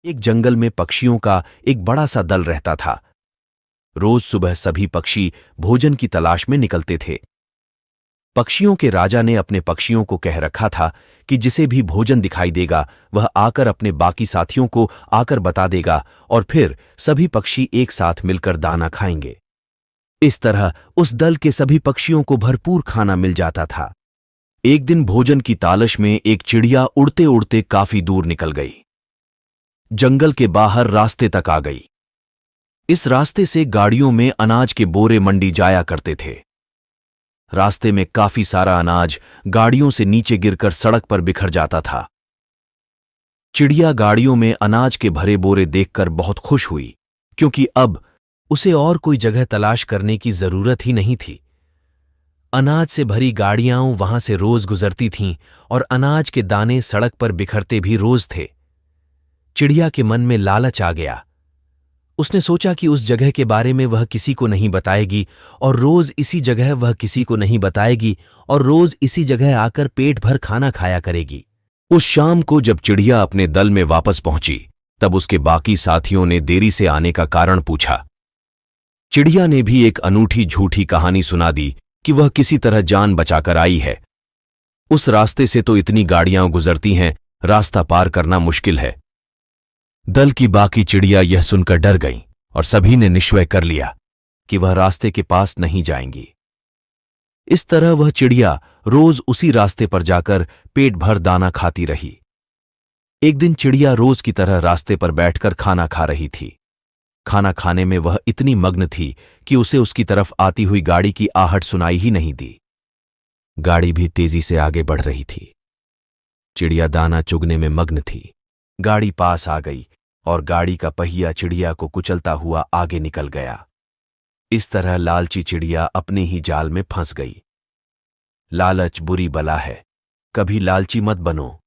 एक जंगल में पक्षियों का एक बड़ा सा दल रहता था। रोज सुबह सभी पक्षी भोजन की तलाश में निकलते थे। पक्षियों के राजा ने अपने पक्षियों को कह रखा था कि जिसे भी भोजन दिखाई देगा वह आकर अपने बाकी साथियों को आकर बता देगा और फिर सभी पक्षी एक साथ मिलकर दाना खाएंगे। इस तरह उस दल के सभी पक्षियों को भरपूर खाना मिल जाता था। एक दिन भोजन की तालाश में एक चिड़िया उड़ते उड़ते काफी दूर निकल गई। जंगल के बाहर रास्ते तक आ गई। इस रास्ते से गाड़ियों में अनाज के बोरे मंडी जाया करते थे। रास्ते में काफी सारा अनाज गाड़ियों से नीचे गिरकर सड़क पर बिखर जाता था। चिड़िया गाड़ियों में अनाज के भरे बोरे देखकर बहुत खुश हुई, क्योंकि अब उसे और कोई जगह तलाश करने की जरूरत ही नहीं थी। अनाज से भरी गाड़ियां वहां से रोज गुजरती थीं और अनाज के दाने सड़क पर बिखरते भी रोज थे। चिड़िया के मन में लालच आ गया। उसने सोचा कि उस जगह के बारे में वह किसी को नहीं बताएगी और रोज इसी जगह वह किसी को नहीं बताएगी और रोज इसी जगह आकर पेट भर खाना खाया करेगी। उस शाम को जब चिड़िया अपने दल में वापस पहुंची, तब उसके बाकी साथियों ने देरी से आने का कारण पूछा। चिड़िया ने भी एक अनूठी झूठी कहानी सुना दी कि वह किसी तरह जान बचाकर आई है। उस रास्ते से तो इतनी गाड़ियां गुजरती हैं, रास्ता पार करना मुश्किल है। दल की बाकी चिड़िया यह सुनकर डर गईं और सभी ने निश्चय कर लिया कि वह रास्ते के पास नहीं जाएंगी। इस तरह वह चिड़िया रोज उसी रास्ते पर जाकर पेट भर दाना खाती रही। एक दिन चिड़िया रोज की तरह रास्ते पर बैठकर खाना खा रही थी। खाना खाने में वह इतनी मग्न थी कि उसे उसकी तरफ आती हुई गाड़ी की आहट सुनाई ही नहीं दी। गाड़ी भी तेजी से आगे बढ़ रही थी। चिड़िया दाना चुगने में मग्न थी। गाड़ी पास आ गई और गाड़ी का पहिया चिड़िया को कुचलता हुआ आगे निकल गया। इस तरह लालची चिड़िया अपने ही जाल में फंस गई। लालच बुरी बला है, कभी लालची मत बनो।